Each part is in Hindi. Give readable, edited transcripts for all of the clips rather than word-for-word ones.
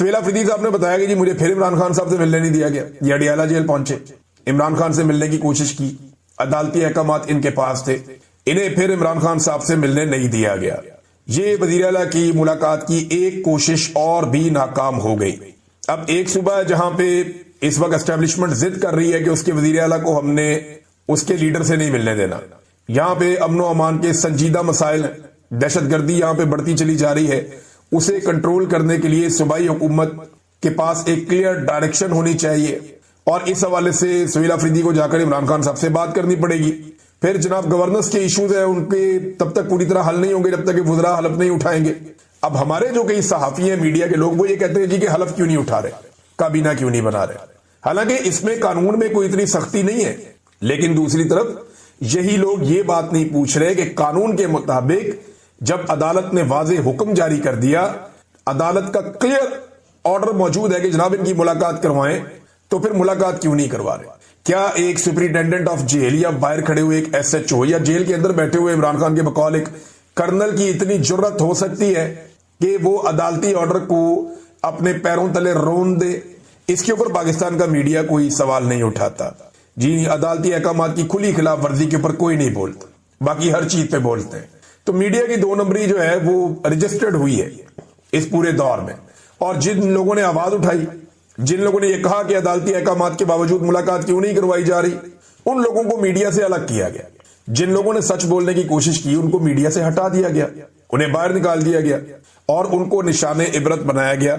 सुहेल अफरीदी साहब ने बताया कि जी मुझे फिर इमरान खान साहब से मिलने नहीं दिया गया। ये अडियाला जेल पहुंचे, इमरान खान से मिलने की कोशिश की, अदालती अहकामात इनके पास थे, इन्हें फिर इमरान खान साहब से मिलने नहीं दिया गया। ये वजीर आला की मुलाकात की एक कोशिश और भी नाकाम हो गई। अब एक सूबा जहां पे इस वक्त एस्टेब्लिशमेंट जिद कर रही है कि उसके वजीर आला को हमने उसके लीडर से नहीं मिलने देना। यहां पे अमनो अमान के संजीदा मसाइल, दहशतगर्दी यहां पे बढ़ती चली जा रही है, उसे कंट्रोल करने के लिए सूबाई हुकूमत के पास एक क्लियर डायरेक्शन होनी चाहिए और इस हवाले से सुहेल अफरीदी को जाकर इमरान खान साहब से बात करनी पड़ेगी। फिर जनाब गवर्नेंस के इश्यूज है उनके तब तक पूरी तरह हल नहीं होंगे जब तक कि वुज़रा हलफ नहीं उठाएंगे। अब हमारे जो कई सहाफी हैं, मीडिया के लोग, वो ये कहते हैं जी कि हलफ क्यों नहीं उठा रहे, काबीना क्यों नहीं बना रहे। हालांकि इसमें कानून में कोई इतनी सख्ती नहीं है, लेकिन दूसरी तरफ यही लोग ये बात नहीं पूछ रहे कि कानून के मुताबिक जब अदालत ने वाज़ेह हुक्म जारी कर दिया, अदालत का क्लियर ऑर्डर मौजूद है कि जनाब इनकी मुलाकात करवाएं, तो फिर मुलाकात क्यों नहीं करवा रहे। क्या एक सुपरिटेंडेंट ऑफ जेल या बाहर खड़े हुए एक SHO या जेल के अंदर बैठे हुए इमरान खान के बकौल एक कर्नल की इतनी जुर्रत हो सकती है कि वो अदालती ऑर्डर को अपने पैरों तले रोन दे? इसके ऊपर पाकिस्तान का मीडिया कोई सवाल नहीं उठाता जी। अदालती अहकामात की खुली खिलाफ वर्जी के ऊपर कोई नहीं बोलता, बाकी हर चीज पे बोलते हैं। तो मीडिया की 2 नंबरी जो है वो रजिस्टर्ड हुई है इस पूरे दौर में। और जिन लोगों ने आवाज उठाई, जिन लोगों ने यह कहा कि अदालती अहकामात के बावजूद मुलाकात क्यों नहीं करवाई जा रही, उन लोगों को मीडिया से अलग किया गया। जिन लोगों ने सच बोलने की कोशिश की उनको मीडिया से हटा दिया गया, उन्हें बाहर निकाल दिया गया और उनको निशाने इबरत बनाया गया।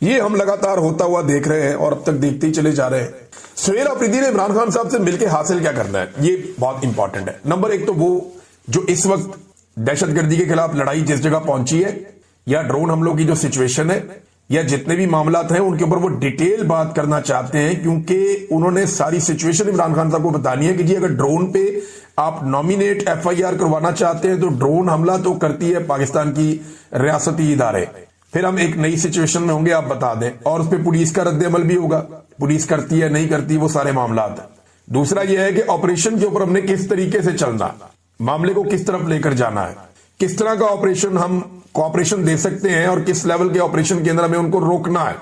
ये हम लगातार होता हुआ देख रहे हैं और अब तक देखते ही चले जा रहे हैं। सुहेल अफरीदी ने इमरान खान साहब से मिलकर हासिल क्या करना है, ये बहुत इंपॉर्टेंट है। नंबर 1 तो वो जो इस वक्त दहशतगर्दी के खिलाफ लड़ाई जिस जगह पहुंची है, या ड्रोन हमलों की जो सिचुएशन है, या जितने भी मामलात हैं उनके ऊपर वो डिटेल बात करना चाहते हैं, क्योंकि उन्होंने सारी सिचुएशन इमरान खान साहब को बतानी है कि जी अगर ड्रोन पे आप नॉमिनेट FIR करवाना चाहते हैं तो ड्रोन हमला तो करती है पाकिस्तान की रियासती इदारे। फिर हम एक नई सिचुएशन में होंगे, आप बता दें, और उस पर पुलिस का रद्द अमल भी होगा, पुलिस करती है नहीं करती, वो सारे मामलात है। दूसरा यह है कि ऑपरेशन के ऊपर हमने किस तरीके से चलना, मामले को किस तरफ लेकर जाना है, किस तरह का ऑपरेशन हम कोऑपरेशन दे सकते हैं और किस लेवल के ऑपरेशन के अंदर हमें उनको रोकना है।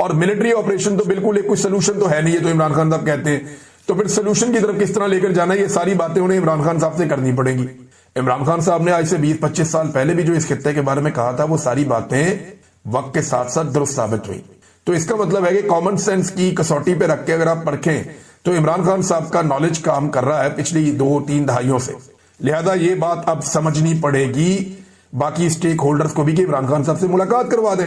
और मिलिट्री ऑपरेशन तो बिल्कुल एक कोई सोल्यूशन तो है नहीं, ये तो इमरान खान साहब कहते हैं, तो फिर सोल्यूशन की तरफ किस तरह लेकर जाना है, ये सारी बातें उन्हें इमरान खान साहब से करनी पड़ेगी। इमरान खान साहब ने आज से 20-25 साल पहले भी जो इस खित्ते के बारे में कहा था, वो सारी बातें वक्त के साथ साथ दुरुस्त साबित हुई। तो इसका मतलब है कि कॉमन सेंस की कसौटी पे रख के अगर आप परखें तो इमरान खान साहब का नॉलेज काम कर रहा है पिछली 2-3 दहाइयों से। लिहाजा ये बात अब समझनी पड़ेगी बाकी स्टेक होल्डर्स को भी कि इमरान खान साहब से मुलाकात करवा दें।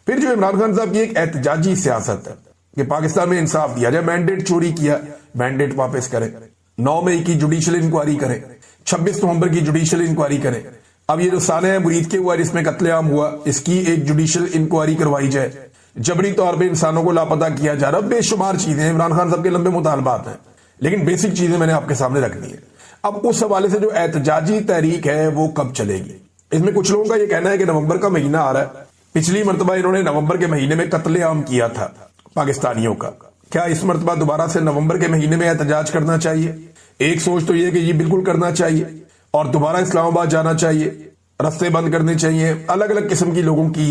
फिर जो इमरान खान साहब की एक एहतजाजी सियासत है कि पाकिस्तान में इंसाफ दिया जाए, मैंडेट चोरी किया, मैंडेट वापस करें, 9 मई की जुडिशियल इंक्वायरी करें, 26 नवंबर की जुडिशियल इंक्वायरी करें। अब ये जो साने मुरीद के हुआ जिसमें कत्लेआम हुआ, इसकी एक जुडिशियल इंक्वायरी करवाई जाए। जबरी तौर पर इंसानों को लापता किया जा रहा, बेशुमार चीजें, इमरान खान साहब के लंबे मुतालबात हैं, लेकिन बेसिक चीजें मैंने आपके सामने रखनी है। अब उस हवाले से जो एहतजाजी तहरीक है वो कब चलेगी, इसमें कुछ लोगों का ये कहना है कि नवंबर का महीना आ रहा है। पिछली मरतबा इन्होंने नवंबर के महीने में कत्लेआम किया था पाकिस्तानियों का, क्या इस मरतबा दोबारा से नवंबर के महीने में एहतजाज करना चाहिए? एक सोच तो यह कि ये बिल्कुल करना चाहिए और दोबारा इस्लामाबाद जाना चाहिए, रास्ते बंद करने चाहिए। अलग अलग किस्म की लोगों की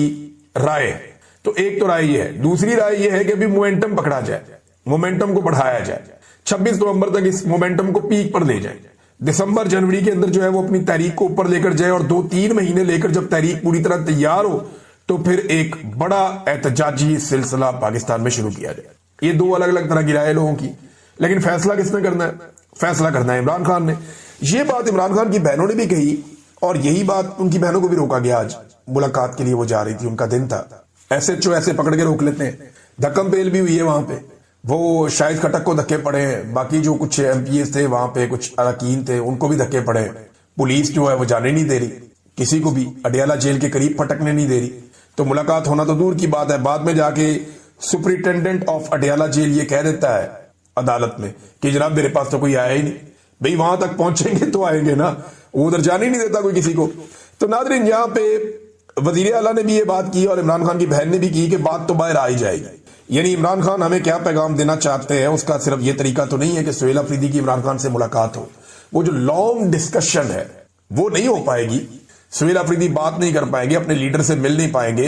राय है। तो एक तो राय ये है, दूसरी राय ये है कि अभी मोमेंटम पकड़ा जाए, मोमेंटम को बढ़ाया जाए, 26 नवंबर तक इस मोमेंटम को पीक पर ले जाए, दिसंबर जनवरी के अंदर जो है वो अपनी तारीख को ऊपर लेकर जाए और 2-3 महीने लेकर जब तारीख पूरी तरह तैयार हो तो फिर एक बड़ा एहतजाजी सिलसिला पाकिस्तान में शुरू किया जाए। ये 2 अलग अलग तरह की राय लोगों की, लेकिन फैसला किसने करना है? फैसला करना है इमरान खान ने। ये बात इमरान खान की बहनों ने भी कही और यही बात उनकी बहनों को भी रोका गया। आज मुलाकात के लिए वो जा रही थी, उनका दिन था, SHO ऐसे पकड़ के रोक लेते हैं। धक्कम पेल भी हुई है वहां पे, वो शाहिद खटक को धक्के पड़े हैं, बाकी जो कुछ MPs थे वहां पे, कुछ अरकान थे, उनको भी धक्के पड़े। पुलिस जो है वो जाने नहीं दे रही, किसी को भी अडियाला जेल के करीब फटकने नहीं दे रही। तो मुलाकात होना तो दूर की बात है, बाद में जाके सुपरिटेंडेंट ऑफ अडियाला जेल ये कह देता है अदालत में कि जनाब मेरे पास तो कोई आया ही नहीं। भाई वहां तक पहुंचेंगे तो आएंगे ना, वो उधर जाने ही नहीं देता कोई किसी को। तो नादरीन, यहाँ पे वजीर आला ने भी ये बात की और इमरान खान की बहन ने भी की कि बात तो बाहर आ ही जाएगी। यानी इमरान खान हमें क्या पैगाम देना चाहते हैं, उसका सिर्फ ये तरीका तो नहीं है कि सुहेल अफरीदी की इमरान खान से मुलाकात हो। वो जो लॉन्ग डिस्कशन है वो नहीं हो पाएगी। सुहेल अफरीदी बात नहीं कर पाएंगे, अपने लीडर से मिल नहीं पाएंगे,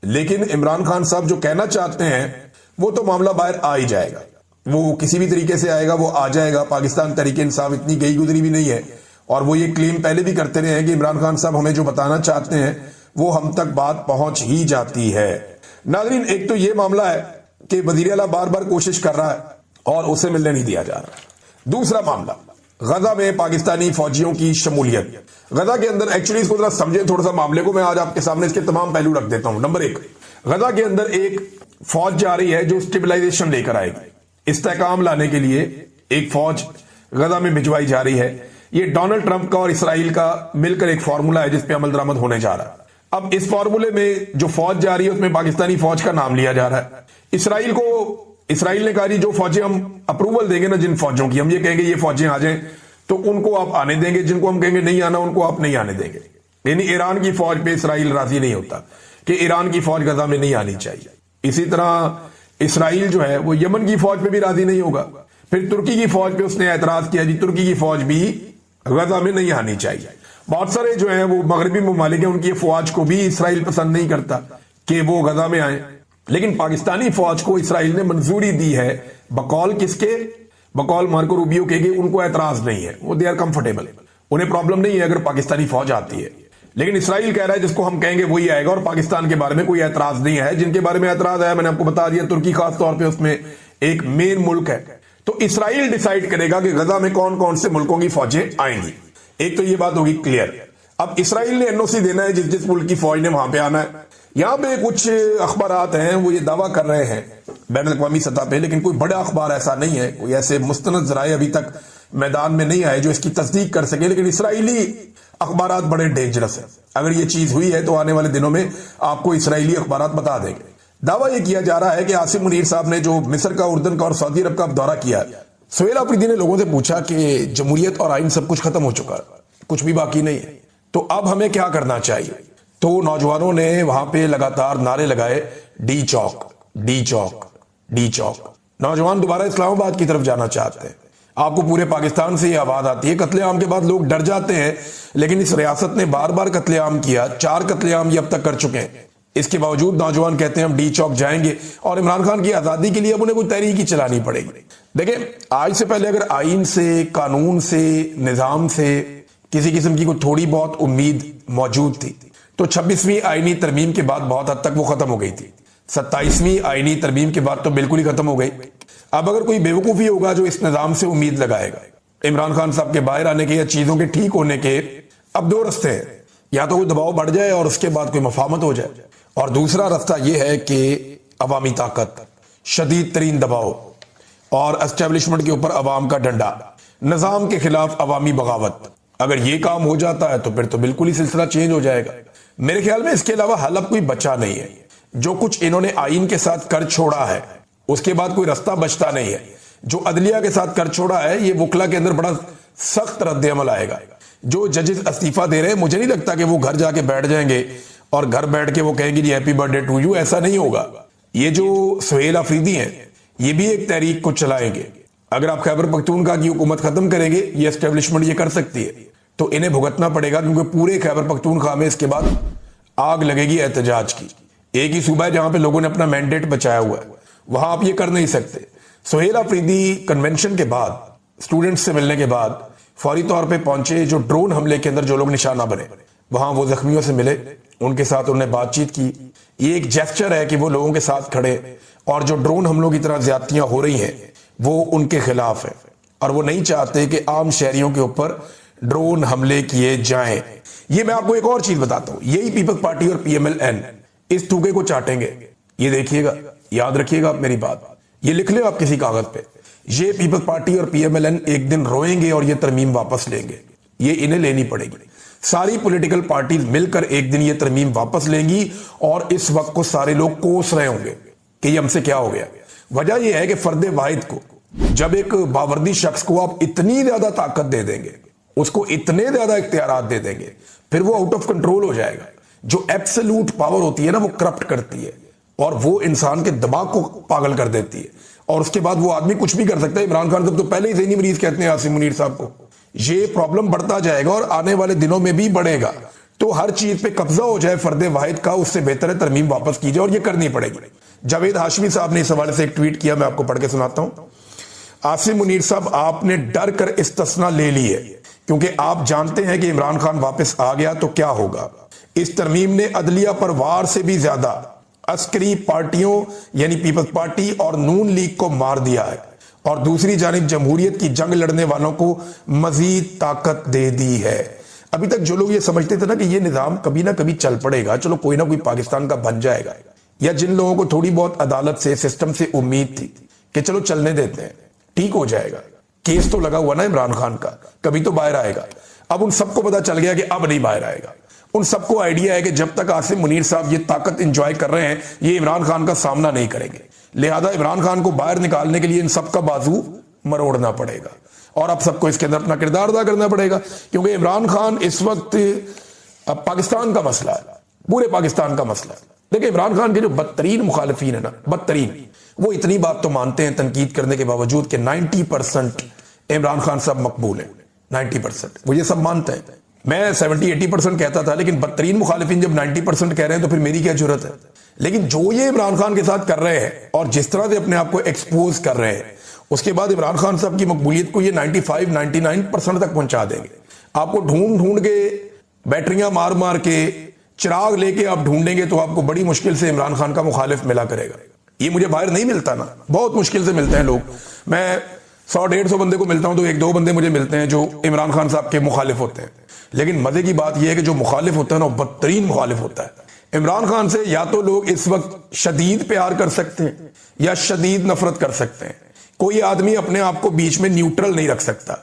लेकिन इमरान खान साहब जो कहना चाहते हैं वो तो मामला बाहर आ ही जाएगा, वो किसी भी तरीके से आएगा, वो आ जाएगा। पाकिस्तान तरीके इंसाफ इतनी गई गुजरी भी नहीं है, और वो ये क्लेम पहले भी करते रहे हैं कि इमरान खान साहब हमें जो बताना चाहते हैं वो हम तक बात पहुंच ही जाती है। नाज़रीन, एक तो ये मामला है कि वज़ीर आला बार बार कोशिश कर रहा है और उसे मिलने नहीं दिया जा रहा। दूसरा मामला, गजा में पाकिस्तानी फौजियों की शमूलियत। गजा के अंदर एक्चुअली इसको जरा समझें थोड़ा सा मामले को, मैं आज आपके सामने इसके तमाम पहलू रख देता हूं। नंबर एक, गजा के अंदर एक फौज जा रही है जो स्टेबलाइजेशन लेकर आएगी। इस्तेकाम लाने के लिए एक फौज गजा में भिजवाई जा रही है। ये डोनाल्ड ट्रंप का और इसराइल का मिलकर एक फार्मूला है जिसपे अमल दरामद होने जा रहा है। अब इस फार्मूले में जो फौज जा रही है उसमें पाकिस्तानी फौज का नाम लिया जा रहा है। इसराइल ने कहा जी जो फौजें हम अप्रूवल देंगे ना, जिन फौजों की हम ये कहेंगे ये फौजें आ जाएं तो उनको आप आने देंगे, जिनको हम कहेंगे नहीं आना उनको आप नहीं आने देंगे। यानी ईरान की फौज पे इसराइल राजी नहीं होता कि ईरान की फौज गजा में नहीं आनी चाहिए। इसी तरह इसराइल जो है वो यमन की फौज पे भी राजी नहीं होगा। फिर तुर्की की फौज पे उसने एतराज किया जी तुर्की की फौज भी गजा में नहीं आनी चाहिए। बहुत सारे जो है वो मगरबी ममालिक हैं, उनकी फौज को भी इसराइल पसंद नहीं करता कि वो गजा में आए, लेकिन पाकिस्तानी फौज को इसराइल ने मंजूरी दी है। बकौल किसके? बकौल मार्को रूबियो के, उनको एतराज नहीं है, वो दे आर कंफर्टेबल, उन्हें प्रॉब्लम नहीं है अगर पाकिस्तानी फौज आती है। लेकिन इसराइल कह रहा है जिसको हम कहेंगे वही आएगा, और पाकिस्तान के बारे में कोई एतराज नहीं है। जिनके बारे में एतराज है मैंने आपको बता दिया, तुर्की खास तौर पर उसमें एक मेन मुल्क है। तो इसराइल डिसाइड करेगा कि गजा में कौन कौन से मुल्कों की फौजें आएंगी। एक तो ये बात होगी क्लियर। अब इसराइल ने एनओसी देना है जिस जिस मुल्क की फौज ने वहां पे आना है। यहां पे कुछ अखबारात हैं वो ये दावा कर रहे हैं बैन अल-अक़वामी सतह पे, लेकिन कोई बड़ा अखबार ऐसा नहीं है, कोई ऐसे मुस्तनद ज़राए अभी तक मैदान में नहीं आए जो इसकी तस्दीक कर सके। लेकिन इसराइली अखबारात बड़े डेंजरस है। अगर ये चीज हुई है तो आने वाले दिनों में आपको इसराइली अखबारात बता देंगे। दावा यह किया जा रहा है कि आसिम मुनीर साहब ने जो मिस्र का, उर्दन का और सऊदी अरब का दौरा किया, सुहेल अफरीदी ने लोगों से पूछा कि जमहूरियत और आइन सब कुछ खत्म हो चुका है, कुछ भी बाकी नहीं है, तो अब हमें क्या करना चाहिए। तो नौजवानों ने वहां पे लगातार नारे लगाए, डी चौक, डी चौक, डी चौक। नौजवान दोबारा इस्लामाबाद की तरफ जाना चाहते हैं। आपको पूरे पाकिस्तान से ये आवाज आती है। कत्लेआम के बाद लोग डर जाते हैं, लेकिन इस रियासत ने बार बार कत्लेआम किया, 4 कत्लेआम ये अब तक कर चुके हैं। इसके बावजूद नौजवान कहते हैं हम डी चौक जाएंगे, और इमरान खान की आजादी के लिए अब उन्हें कोई तहरीक ही चलानी पड़ेगी। देखिए, आज से पहले अगर आइन से, कानून से, निजाम से किसी किस्म की कोई थोड़ी बहुत उम्मीद मौजूद थी तो 26वीं आईनी तरमीम के बाद बहुत हद तक वो खत्म हो गई थी। 27वीं आईनी तरमीम के बाद तो बिल्कुल ही खत्म हो गई। अब अगर कोई बेवकूफी होगा जो इस निजाम से उम्मीद लगाएगा इमरान खान साहब के बाहर आने के या चीजों के ठीक होने के, अब 2 रास्ते हैं। या तो कोई दबाव बढ़ जाए और उसके बाद कोई मफाहमत हो जाए, और दूसरा रास्ता यह है कि अवामी ताकत, शदीद तरीन दबाव और एस्टेब्लिशमेंट के ऊपर अवाम का डंडा, निजाम के खिलाफ अवामी बगावत। अगर ये काम हो जाता है तो फिर तो बिल्कुल ही सिलसिला चेंज हो जाएगा। मेरे ख्याल में इसके अलावा हल अब कोई बचा नहीं है। जो कुछ इन्होंने आइन के साथ कर छोड़ा है उसके बाद कोई रास्ता बचता नहीं है। जो अदलिया के साथ कर छोड़ा है, ये वकला के अंदर बड़ा सख्त रद्द-ए-अमल आएगा। जो जजेस इस्तीफा दे रहे हैं, मुझे नहीं लगता कि वो घर जाके बैठ जाएंगे और घर बैठ के वो कहेंगे जी हैप्पी बर्थडे टू यू, ऐसा नहीं होगा। ये जो सुहेल अफरीदी हैं ये भी एक तहरीक को चलाएंगे। अगर आप खैबर पख्तूनख्वा की हुकूमत खत्म करेंगे, ये एस्टेब्लिशमेंट ये कर सकती है, तो इन्हें भुगतना पड़ेगा, क्योंकि पूरे खैबर पख्तूनख्वा में इसके बाद आग लगेगी एहतजाज की। एक ही सूबा है जहां पे लोगों ने अपना मैंडेट बचाया हुआ है, वहां आप ये कर नहीं सकते। सुहेल अफरीदी कन्वेंशन के बाद, स्टूडेंट्स से मिलने के बाद फौरी तौर पे पहुंचे। जो ड्रोन हमले के अंदर जो लोग निशाना बने, वहां वो जख्मियों से मिले, उनके साथ उन्होंने बातचीत की। ये एक जेस्चर है कि वो लोगों के साथ खड़े, और जो ड्रोन हमलों की तरह ज्यादतियां हो रही हैं वो उनके खिलाफ है, और वो नहीं चाहते कि आम शहरियों के ऊपर ड्रोन हमले किए जाएं। ये मैं आपको एक और चीज बताता हूं, यही पीपल्स पार्टी और PMLN इस ठूके को चाटेंगे। ये देखिएगा, याद रखिएगा आप मेरी बात, ये लिख ले आप किसी कागज पे। ये पीपल्स पार्टी और PMLN एक दिन रोएंगे और ये तरमीम वापस लेंगे। ये इन्हें लेनी पड़ेगी। सारी पॉलिटिकल पार्टीज मिलकर एक दिन ये तरमीम वापस लेंगी, और इस वक्त को सारे लोग कोस रहे होंगे कि ये हमसे क्या हो गया। वजह यह है कि फर्द वाहिद को, जब एक बावर्दी शख्स को आप इतनी ज्यादा ताकत दे देंगे, उसको इतने ज्यादा इख्तियारात दे देंगे, फिर वो आउट ऑफ कंट्रोल हो जाएगा। जो एब्सोल्यूट पावर होती है ना, वो करप्ट करती है, और वो इंसान के दिमाग को पागल कर देती है, और उसके बाद वो आदमी कुछ भी कर सकता है। इमरान खान साहब तो पहले ही ज़हनी मरीज कहते हैं आसिम मुनीर साहब को। ये प्रॉब्लम बढ़ता जाएगा और आने वाले दिनों में भी बढ़ेगा। तो हर चीज पे कब्जा हो जाए फर्द वाहिद का, उससे बेहतर है तरमीम वापस की जाए, और ये करनी पड़ेगी। जावेद हाशमी साहब ने इस हवाले से एक ट्वीट किया, मैं आपको पढ़ के सुनाता हूं। आसिम मुनीर साहब, आपने डर कर इस्तिस्ना ले ली है क्योंकि आप जानते हैं कि इमरान खान वापस आ गया तो क्या होगा। इस तरमीम ने अदलिया पर वार से भी ज्यादा अस्करी पार्टियों यानी पीपल्स पार्टी और नून लीग को मार दिया है, और दूसरी जानिब जमहूरियत की जंग लड़ने वालों को मजीद ताकत दे दी है। अभी तक जो लोग ये समझते थे ना कि ये निजाम कभी ना कभी चल पड़ेगा, चलो कोई ना कोई पाकिस्तान का बन जाएगा, या जिन लोगों को थोड़ी बहुत अदालत से, सिस्टम से उम्मीद थी कि चलो चलने देते हैं, ठीक हो जाएगा, केस तो लगा हुआ ना इमरान खान का, कभी तो बाहर आएगा। अब उन सबको पता चल गया कि अब नहीं बाहर आएगा। उन सबको आइडिया है कि जब तक आसिम मुनीर साहब ये ताकत इंजॉय कर रहे हैं, ये इमरान खान का सामना नहीं करेंगे, लिहाजा इमरान खान को बाहर निकालने के लिए इन सबका बाजू मरोड़ना पड़ेगा, और अब सबको इसके अंदर अपना किरदार अदा करना पड़ेगा, क्योंकि इमरान खान इस वक्त अब पाकिस्तान का मसला है, पूरे पाकिस्तान का मसला है। देखिए, इमरान खान के जो बदतरीन मुखालिफिन है ना, बदतरीन, वो इतनी बात तो मानते हैं तनकीद करने के बावजूद कि 90% इमरान खान साहब मकबूल है, 90% वो ये सब मानते हैं। मैं 70-80% कहता था, लेकिन बदतरीन मुखालिफिन जब 90% कह रहे हैं तो फिर मेरी क्या जरूरत है। लेकिन जो ये इमरान खान के साथ कर रहे हैं और जिस तरह से अपने आप को एक्सपोज कर रहे हैं, उसके बाद इमरान खान साहब की मकबूलियत को ये 95-99% तक पहुंचा देंगे। आपको ढूंढ ढूंढ के, बैटरियां मार मार के, चिराग लेके आप ढूंढेंगे तो आपको बड़ी मुश्किल से इमरान खान का मुखालिफ मिला करेगा। ये मुझे बाहर नहीं मिलता ना, बहुत मुश्किल से मिलते हैं लोग। मैं 100-150 बंदे को मिलता हूं तो 1-2 बंदे मुझे मिलते हैं जो इमरान खान साहब के मुखालिफ होते हैं। लेकिन मजे की बात यह है कि जो मुखालिफ होता है ना, वो बदतरीन मुखालिफ होता है। इमरान खान से या तो लोग इस वक्त शदीद प्यार कर सकते हैं या शदीद नफरत कर सकते हैं। कोई आदमी अपने आप को बीच में न्यूट्रल नहीं रख सकता,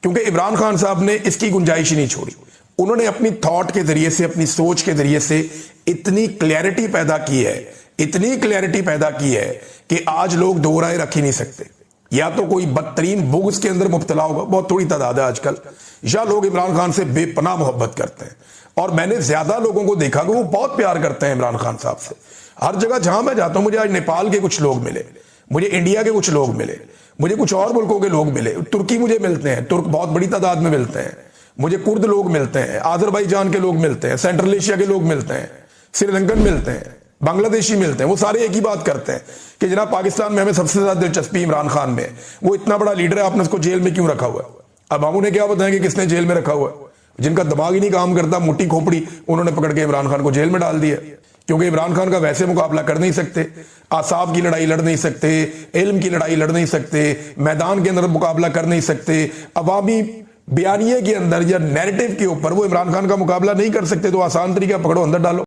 क्योंकि इमरान खान साहब ने इसकी गुंजाइश ही नहीं छोड़ी। उन्होंने अपनी थॉट के जरिए से, अपनी सोच के जरिए से इतनी क्लैरिटी पैदा की है, इतनी क्लैरिटी पैदा की है कि आज लोग दो राय रख ही नहीं सकते। या तो कोई बदतरीन बुग़्ज़ के अंदर मुब्तला होगा, बहुत थोड़ी तादाद है आजकल, या लोग इमरान खान से बेपनाह मोहब्बत करते हैं। और मैंने ज्यादा लोगों को देखा कि वो बहुत प्यार करते हैं इमरान खान साहब से। हर जगह जहां मैं जाता हूं, मुझे आज नेपाल के कुछ लोग मिले, मुझे इंडिया के कुछ लोग मिले, मुझे कुछ और मुल्कों के लोग मिले, तुर्की मुझे मिलते हैं, तुर्क बहुत बड़ी तादाद में मिलते हैं, मुझे कुर्द लोग मिलते हैं, आजरबाईजान के लोग मिलते हैं, सेंट्रल एशिया के लोग मिलते हैं, श्रीलंकन मिलते हैं, बांग्लादेशी मिलते हैं। वो सारे एक ही बात करते हैं कि जनाब पाकिस्तान में हमें सबसे ज्यादा दिलचस्पी इमरान खान में है। वो इतना बड़ा लीडर है, आपने उसको जेल में क्यों रखा हुआ है? अब हम उन्हें क्या बताएं कि किसने जेल में रखा हुआ है? जिनका दिमाग ही नहीं काम करता, मुट्ठी खोपड़ी, उन्होंने पकड़ के इमरान खान को जेल में डाल दिया, क्योंकि इमरान खान का वैसे मुकाबला कर नहीं सकते, आसाब की लड़ाई लड़ नहीं सकते, इल्म की लड़ाई लड़ नहीं सकते, मैदान के अंदर मुकाबला कर नहीं सकते, अवामी बयानिए के अंदर या नैरेटिव के ऊपर वो इमरान खान का मुकाबला नहीं कर सकते। तो आसान तरीका पकड़ो, अंदर डालो।